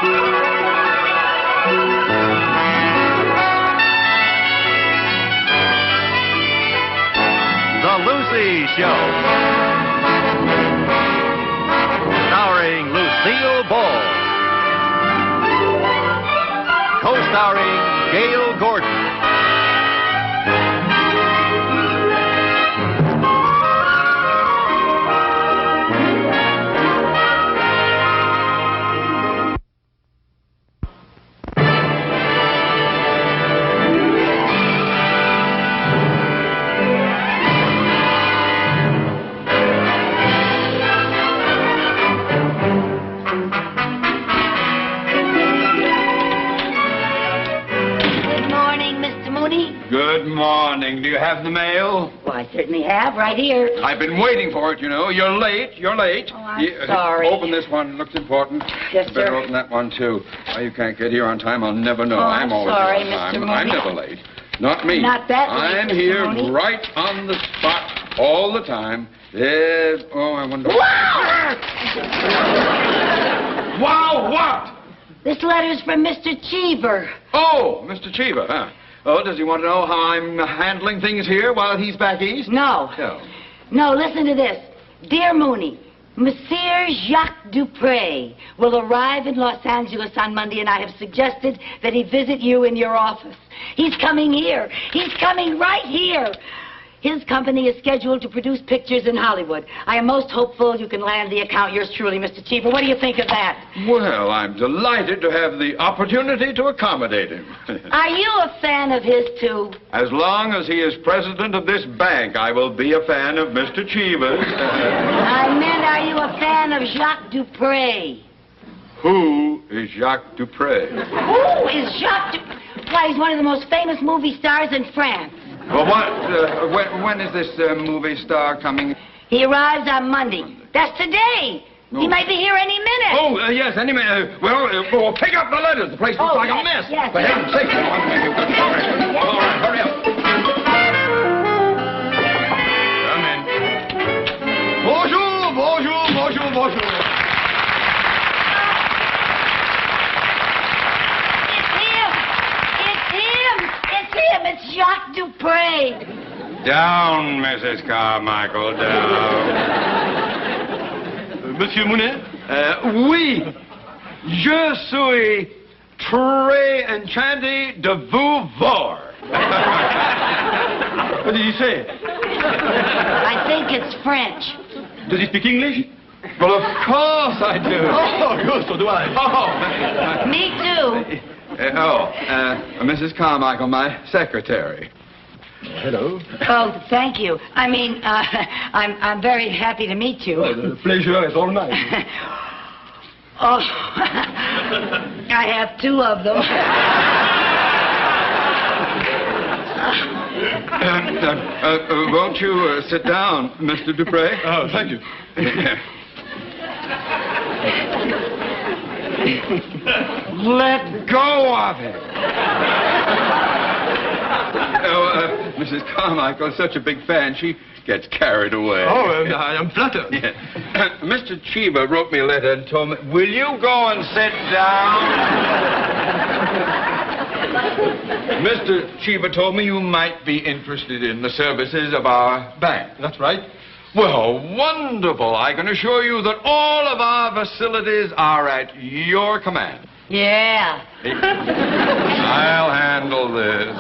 The Lucy Show. Starring Lucille Ball. Co-starring Gail Gordon. Good morning. Do you have the mail? Well, I certainly have, right here. I've been waiting for it, you know. You're late. You're late. Oh, I'm sorry. Open this one. Looks important. Yes, You better sir. open that one, too. Why you can't get here on time, I'll never know. Oh, I'm always sorry, here on time. Mr. I'm Mooney. never late. Not me. Not that late, I'm Mr. here Mooney. right on the spot all the time. Yes. Oh, I wonder. Wow, what? This letter's from Mr. Cheever. Oh, Mr. Cheever, huh? Oh, does he want to know how I'm handling things here while he's back east? No. No. No, listen to this. Dear Mooney, Monsieur Jacques Dupre will arrive in Los Angeles on Monday, and I have suggested that he visit you in your office. He's coming here. He's coming right here. His company is scheduled to produce pictures in Hollywood. I am most hopeful you can land the account. Yours truly, Mr. Cheever. What do you think of that? Well, I'm delighted to have the opportunity to accommodate him. Are you a fan of his, too? As long as he is president of this bank, I will be a fan of Mr. Cheever's. I meant, are you a fan of Jacques Dupre? Who is Jacques Dupre? Who is Jacques Dupre? Why, he's one of the most famous movie stars in France. Well, when is this movie star coming? He arrives on Monday. That's today. Oh. He might be here any minute. Oh, yes, any minute. Well, pick up the letters. The place looks like a mess. Yes. For heaven's sake, all right, hurry up. Come in. Bonjour, bonjour, bonjour, bonjour. It's Jacques Dupre. Down, Mrs. Carmichael, down. Monsieur Mooney? Oui. Je suis très enchanté de vous voir. What did you say? I think it's French. Does he speak English? Well, of course I do. Oh, good, so do I. Me too. Mrs. Carmichael, my secretary. Hello. Oh, thank you. I mean, I'm very happy to meet you. Oh, the pleasure is all mine. Oh, I have two of them. Won't you sit down, Mr. Dupre? Oh, thank you. Let go of it. Mrs. Carmichael is such a big fan, she gets carried away. Oh, I am flattered. Yeah. Mr. Cheever wrote me a letter and told me, will you go and sit down? Mr. Cheever told me you might be interested in the services of our bank. That's right. Well, wonderful. I can assure you that all of our facilities are at your command. Yeah. I'll handle this.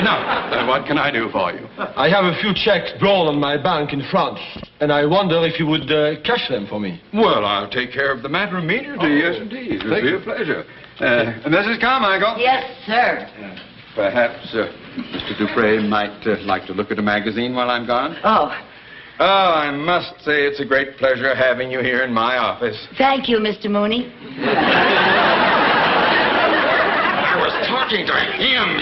Now, what can I do for you? I have a few checks drawn on my bank in France, and I wonder if you would cash them for me. Well, I'll take care of the matter immediately. Yes, indeed. It'll be a pleasure. Mrs. Carmichael? Yes, sir. Perhaps Mr. Dupre might like to look at a magazine while I'm gone. Oh, Oh, I must say it's a great pleasure having you here in my office. thank you, Mr. Mooney. I was talking to him.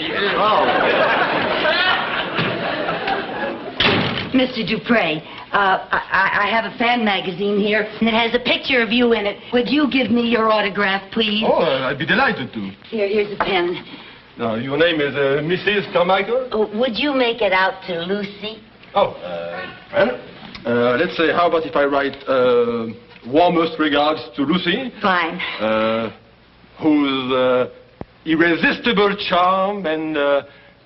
Mr. Dupre, I have a fan magazine here, and it has a picture of you in it. Would you give me your autograph, please? Oh, I'd be delighted to. Here's a pen. Now, your name is Mrs. Carmichael? Oh, would you make it out to Lucy? Oh, well, let's say, how about if I write, warmest regards to Lucy, Fine. whose irresistible charm and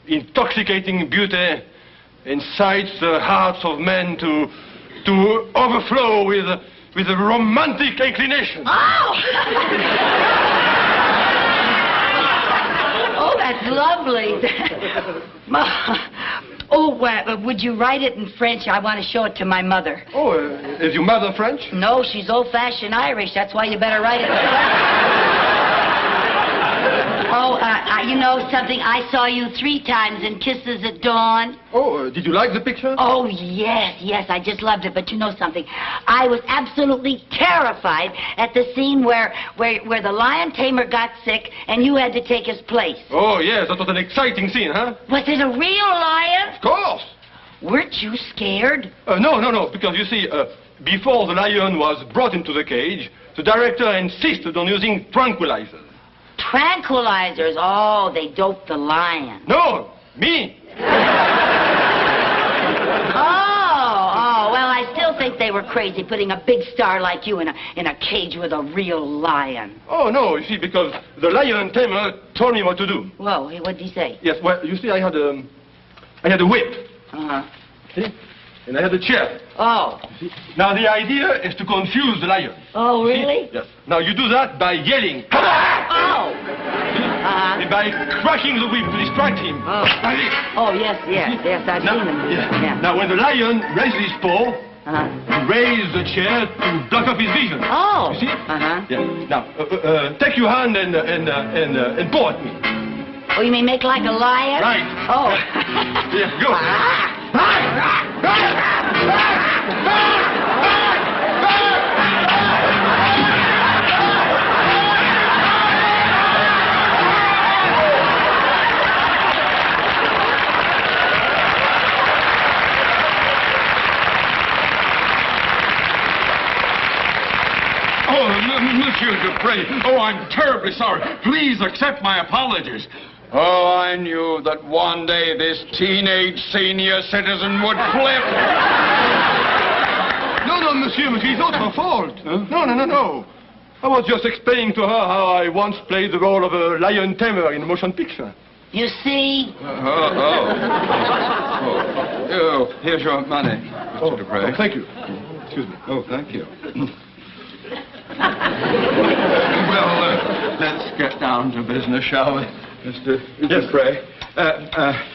intoxicating beauty incites the hearts of men to overflow with a romantic inclination. Oh! Oh, that's lovely. Oh, would you write it in French? I want to show it to my mother. Oh, is your mother French? No, she's old-fashioned Irish. That's why you better write it in French. Oh, you know something? I saw you 3 times in Kisses at Dawn. Oh, did you like the picture? Oh, yes, I just loved it. But you know something? I was absolutely terrified at the scene where the lion tamer got sick and you had to take his place. Oh, yes, that was an exciting scene, huh? Was it a real lion? Of course. Weren't you scared? No, because you see, before the lion was brought into the cage, the director insisted on using tranquilizers. Tranquilizers? Oh, they doped the lion. No, me. Oh, well, I still think they were crazy putting a big star like you in a cage with a real lion. Oh, no, you see, because the lion tamer told me what to do. Whoa, what'd he say? Yes, well, you see, I had a whip. Uh-huh. See? And I had a chair. Oh. See? Now, the idea is to confuse the lion. Oh, really? See? Yes. Now, you do that by yelling. Oh. And by cracking the whip to distract him. Oh. Oh, yes, I've seen them. Yeah. Now, when the lion raises his paw, raise the chair to block up his vision. Oh. You see? Uh-huh. Yeah. Now, take your hand and paw at me. Oh, you mean make like a lion? Right. Oh. Yeah, go. Monsieur Dupre, I'm terribly sorry. Please accept my apologies. Oh, I knew that one day this teenage senior citizen would flip. No, monsieur, it's not her fault. Huh? No. I was just explaining to her how I once played the role of a lion tamer in a motion picture. You see? Here's your money, Mr. Dupre. Oh, thank you. Excuse me. Oh, thank you. Well, let's get down to business, shall we, Mr. Dupre?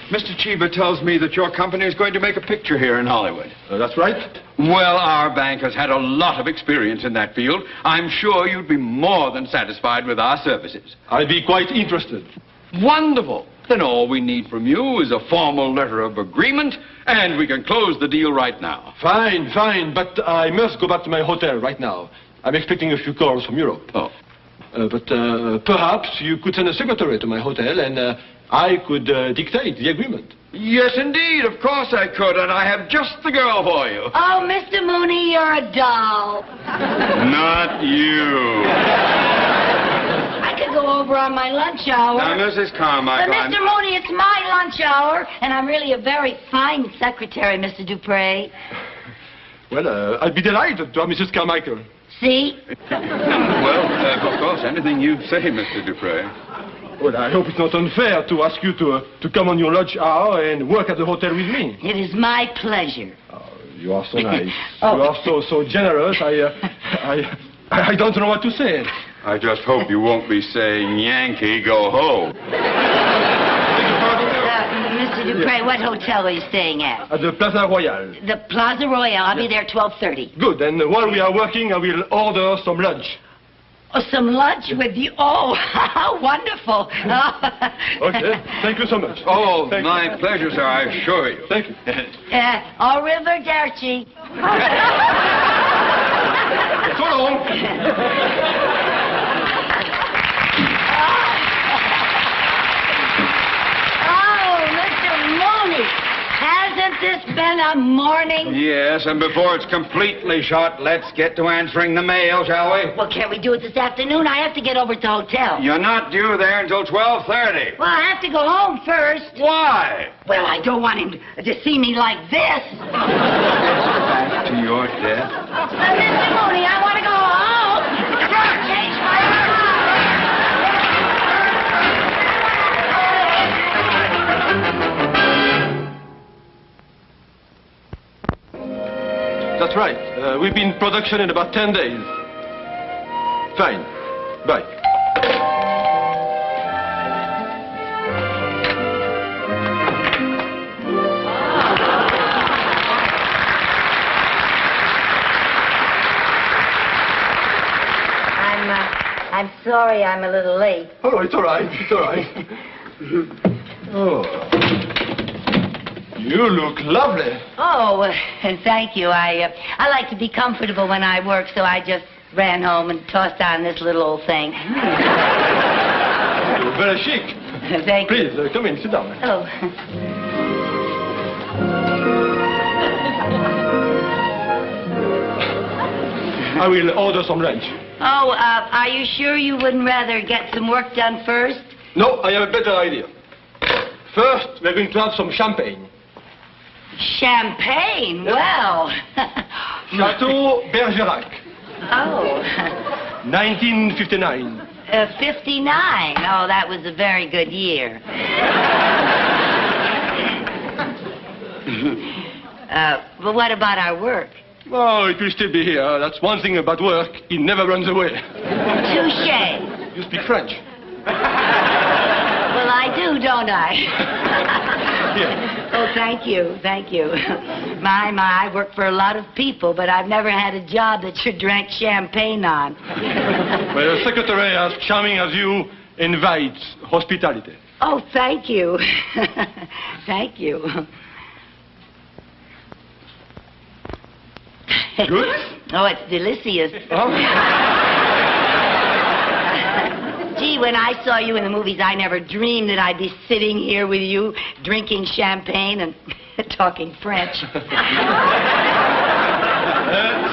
Mr. Chiba tells me that your company is going to make a picture here in Hollywood. That's right. Well, our bank has had a lot of experience in that field. I'm sure you'd be more than satisfied with our services. I'd be quite interested. Wonderful. Then all we need from you is a formal letter of agreement, and we can close the deal right now. Fine, but I must go back to my hotel right now. I'm expecting a few calls from Europe. Oh. But perhaps you could send a secretary to my hotel and I could dictate the agreement. Yes, indeed. Of course I could, and I have just the girl for you. Oh, Mr. Mooney, you're a doll. Not you. I could go over on my lunch hour. Now, Mrs. Carmichael, But, Mr. Mooney, it's my lunch hour, and I'm really a very fine secretary, Mr. Dupre. Well, I'd be delighted to have Mrs. Carmichael. See? Well, of course, anything you say, Mr. Dupre. Well, I hope it's not unfair to ask you to come on your lunch hour and work at the hotel with me. It is my pleasure. Oh, you are so nice. Oh. You are so generous. I don't know what to say. I just hope you won't be saying, Yankee, go home. Mr. Dupre, what hotel are you staying at? At the Plaza Royale. The Plaza Royale. I'll be there 12:30. Good, and while we are working, I will order some lunch. Oh, some lunch with you? Oh, how wonderful. Okay, thank you so much. Oh, Thank my you. pleasure, sir, I assure you. Thank you. Arrivederci. So long. Hasn't this been a morning? Yes, and before it's completely shut, let's get to answering the mail, shall we? Well, can't we do it this afternoon? I have to get over to the hotel. You're not due there until 12:30. Well, I have to go home first. Why? Well, I don't want him to see me like this. Back to your death. Mr. Mooney, I want to go That's right. We'll be in production in about 10 days. Fine. Bye. I'm sorry I'm a little late. Oh, it's all right. It's all right. Oh. You look lovely. Oh, thank you. I like to be comfortable when I work, so I just ran home and tossed on this little old thing. You're very chic. Thank you. Please, come in. Sit down. Oh. I will order some lunch. Oh, are you sure you wouldn't rather get some work done first? No, I have a better idea. First, we're going to have some champagne. Champagne? Well. Chateau Bergerac. Oh. 1959. 59. Oh, that was a very good year. But what about our work? Oh, it will still be here. That's one thing about work. It never runs away. Touché. You speak French? Well, I do, don't I? Yeah. Oh, thank you. Thank you. My, I work for a lot of people, but I've never had a job that you drank champagne on. Well, a secretary as charming as you invites hospitality. Oh, thank you. Thank you. Good? Oh, it's delicious. Oh. Gee, when I saw you in the movies, I never dreamed that I'd be sitting here with you, drinking champagne and talking French. C'est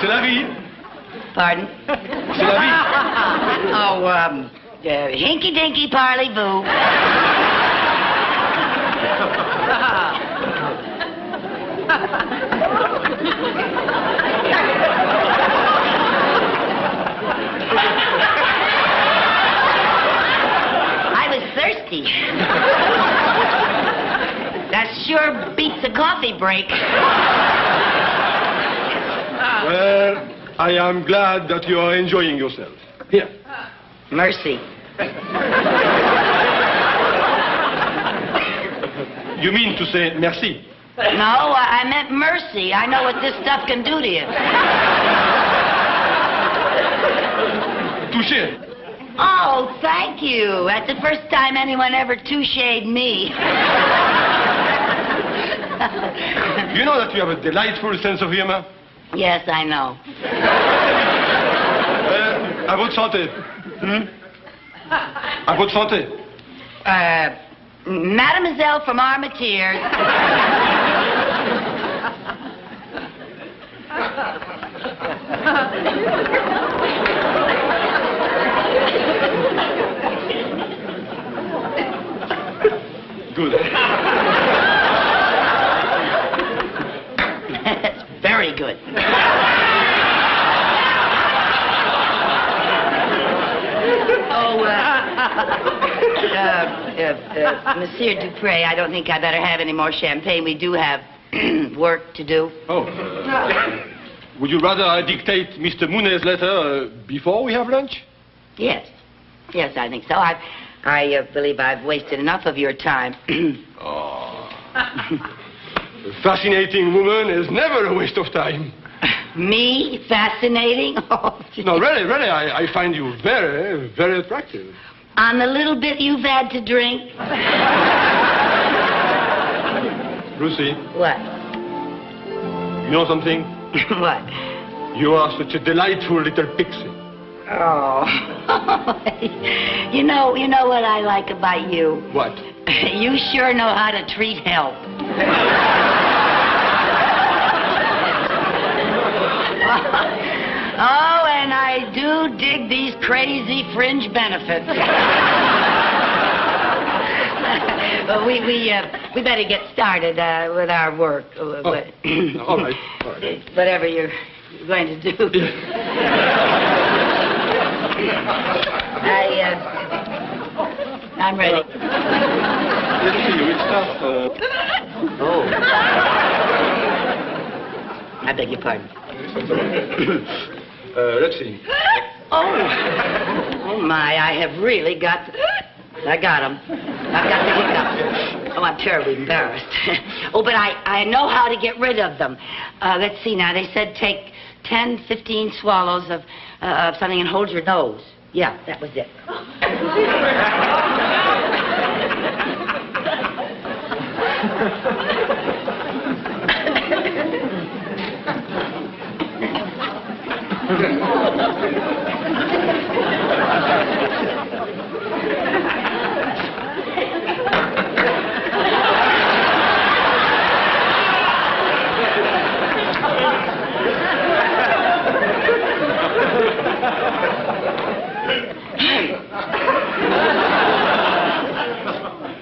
la vie. Pardon? C'est la vie. Oh, hinky-dinky parley-boo. I was thirsty. That sure beats a coffee break. Well, I am glad that you are enjoying yourself. Here. Mercy. You mean to say merci? No, I meant mercy. I know what this stuff can do to you. Touché. Oh, thank you. That's the first time anyone ever toucheed me. You know that you have a delightful sense of humor? Yes, I know. À votre santé. À votre santé. Mademoiselle from Armentières. Good. Very good. Monsieur Dupré, I don't think I better have any more champagne. We do have work to do. Oh. Would you rather I dictate Mr. Mooney's letter before we have lunch? Yes. Yes, I think so. I believe I've wasted enough of your time. Oh. A fascinating woman is never a waste of time. Me? Fascinating? Oh, No, really, I find you very, very attractive. on the little bit you've had to drink? Lucy, What? you know something? What? You are such a delightful little pixie. Oh. You know what I like about you? What? You sure know how to treat help. Oh, and I do dig these crazy fringe benefits. We better get started with our work. All right. All right. Whatever you're going to do. I'm ready. Let's see, we start. Oh. I beg your pardon. Let's see. Oh, my, I have really got... I got him. I've got the hiccups. Oh, I'm terribly embarrassed. Oh, but I know how to get rid of them. Let's see now. They said take 10, 15 swallows of something and hold your nose. Yeah, that was it.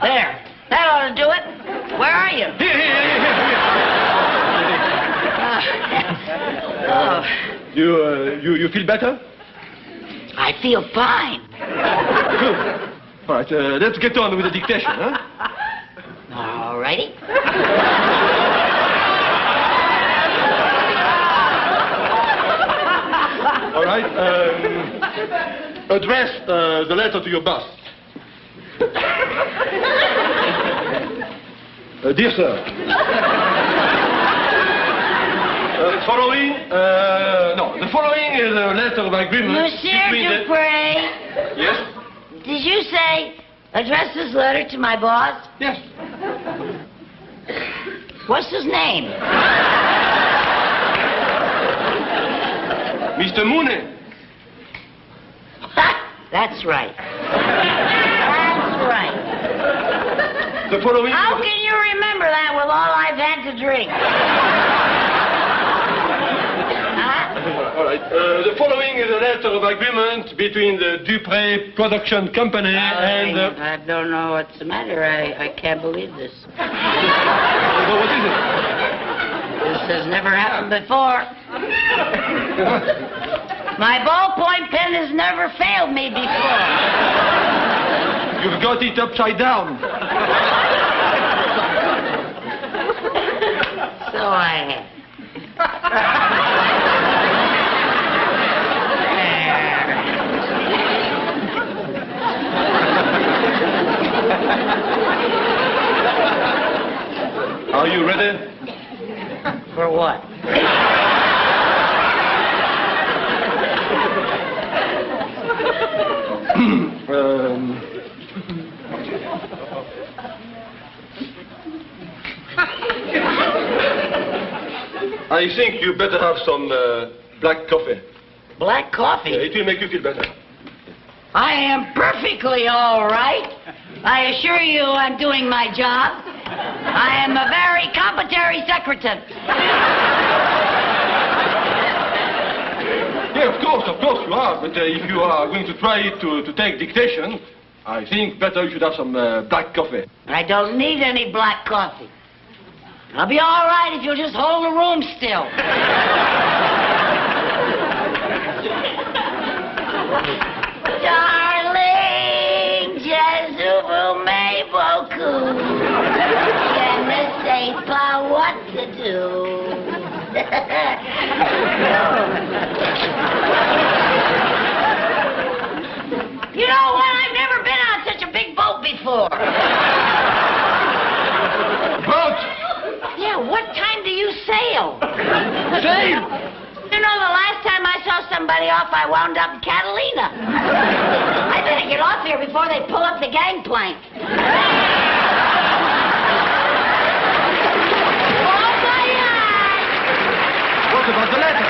There. That ought to do it. Where are you? You feel better? I feel fine. Good. All right, let's get on with the dictation, huh? All righty. All right, address the letter to your boss. Dear sir. The following is a letter of agreement Monsieur between Dupre, Yes? did you say address this letter to my boss? Yes. What's his name? Mr. Mooney. That's right. That's right. The following... How can you remember that with all I've had to drink? All right. The following is a letter of agreement between the Dupre Production Company and... I don't know what's the matter. I can't believe this. Well, what is it? This has never happened before. My ballpoint pen has never failed me before. You've got it upside down. So I have. Are you ready? For what? I think you better have some black coffee. Black coffee? It will make you feel better. I am perfectly all right. I assure you I'm doing my job. I am a very competent secretary. Yeah, of course you are. But if you are going to try to take dictation, I think better you should have some black coffee. I don't need any black coffee. I'll be all right if you'll just hold the room still. Darling, je vous aime beaucoup. Je ne sais pas what to do. You know what? I've never been on such a big boat before. Boat? Yeah, what time do you sail? Sail? You know, the last time I saw somebody off, I wound up in Catalina. I better get off here before they pull up the gangplank. What about the letter?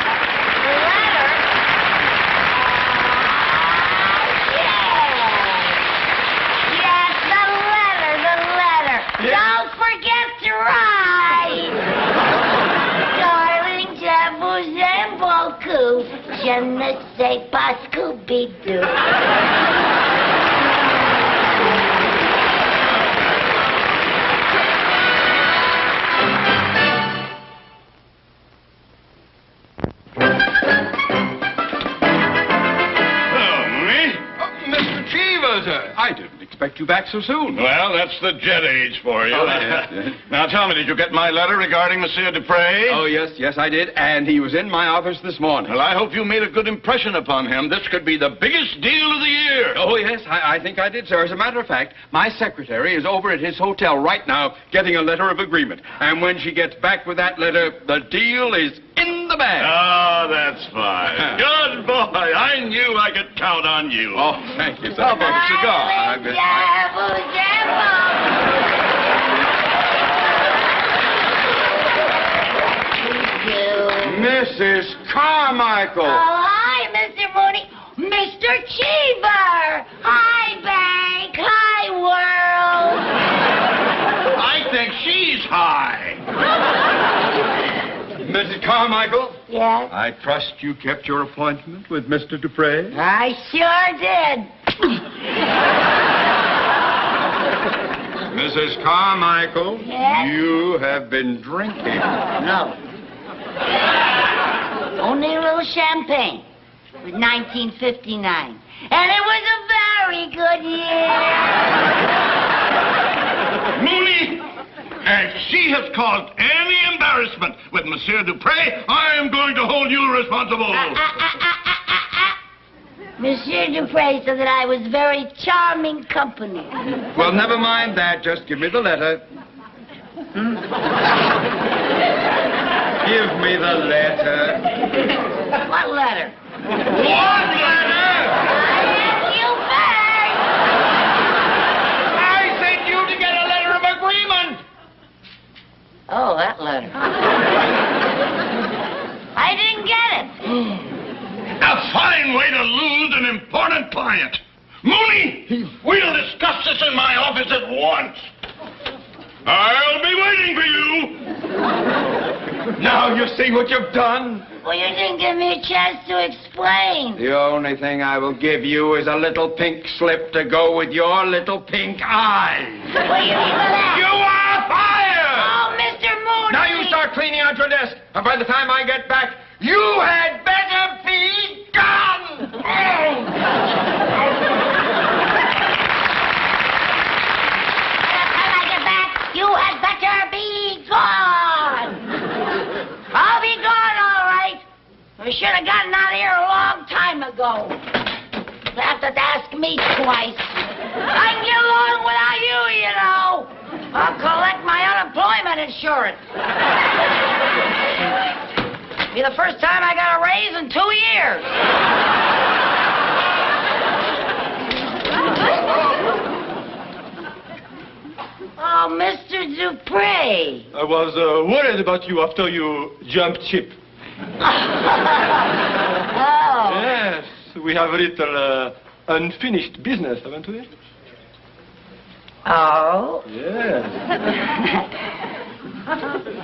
The letter? Yes, the letter. Yes. Don't forget to write. Darling, je vous aime beaucoup. Je ne sais pas Scooby-Doo. Mr. Cheever, sir. I didn't expect expect you back so soon. Well, that's the jet age for you. Oh, yeah. Now, tell me, did you get my letter regarding Monsieur Dupre? Oh, yes, I did. And he was in my office this morning. Well, I hope you made a good impression upon him. This could be the biggest deal of the year. Oh, yes, I think I did, sir. As a matter of fact, my secretary is over at his hotel right now getting a letter of agreement. And when she gets back with that letter, the deal is in the bag. Oh, that's fine. Good boy. I knew I could count on you. Oh, thank you, sir. How about a cigar? Mrs. Carmichael. Oh, hi, Mr. Mooney. Mr. Cheever. Hi, Bank. Hi, world. I think she's high. Mrs. Carmichael, Yes? I trust you kept your appointment with Mr. Dupre. I sure did. Mrs. Carmichael, Yes? you have been drinking. No. Only a little champagne. It was 1959. And it was a very good year. Mooney, if she has caused any embarrassment with Monsieur Dupre, I am going to hold you responsible. Monsieur Dupre said that I was very charming company. Well, never mind that. Just give me the letter. Give me the letter. What letter? What letter? I asked you first. I sent you to get a letter of agreement. Oh, that letter. I didn't get it. A fine way to lose an important client. Mooney, we'll discuss this in my office at once. I'll be waiting for you. Now you see what you've done. Well, you didn't give me a chance to explain. The only thing I will give you is a little pink slip to go with your little pink eyes. What do you mean by that? You are fired! Oh, Mr. Mooney. Now you start cleaning out your desk, and by the time I get back, you had better be gone! By the time I get back, you had better be gone. I'll be gone, all right. We should have gotten out of here a long time ago. You have to ask me twice. I can get along without you, you know. I'll collect my unemployment insurance. Be the first time I got a raise in 2 years. Oh, Mr. Dupre. I was worried about you after you jumped ship. Oh. Yes, we have a little unfinished business, haven't we? Oh. Yes.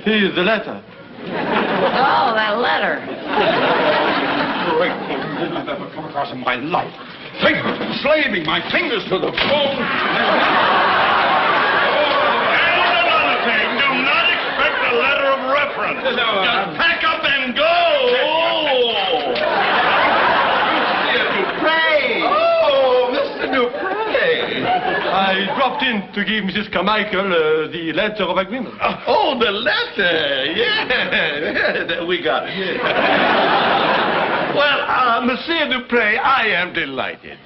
Here's the letter. Oh, that letter. Great thing I've ever come across in my life. Slaving my fingers to the bone. Another thing, do not expect a letter of reference. No, Just pack up and go. Oh, Mr. Dupre. I dropped in to give Mrs. Carmichael the letter of agreement. Oh, the letter. Yeah, we got it. Yeah. Well, Monsieur Dupre, I am delighted.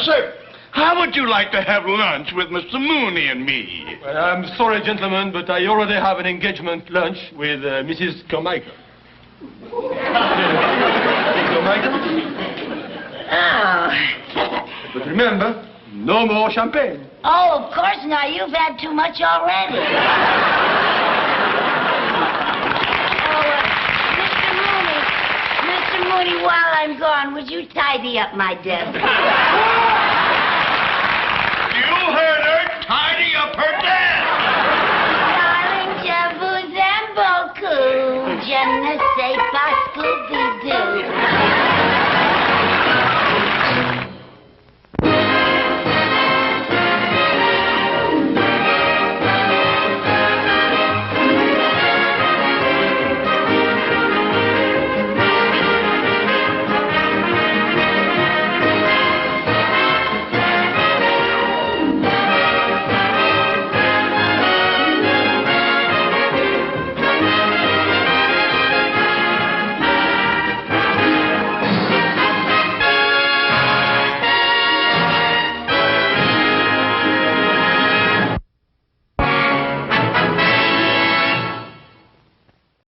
Sir, how would you like to have lunch with Mr. Mooney and me? Well, I'm sorry, gentlemen, but I already have an engagement lunch with Mrs. Carmichael. Carmichael? Oh. But remember, no more champagne. Oh, of course not. You've had too much already. Mr. Mooney, while I'm gone, would you tidy up my desk? You heard her. Tidy up her desk. Darling, je vous aime beaucoup. Je ne sais pas Scooby-Doo.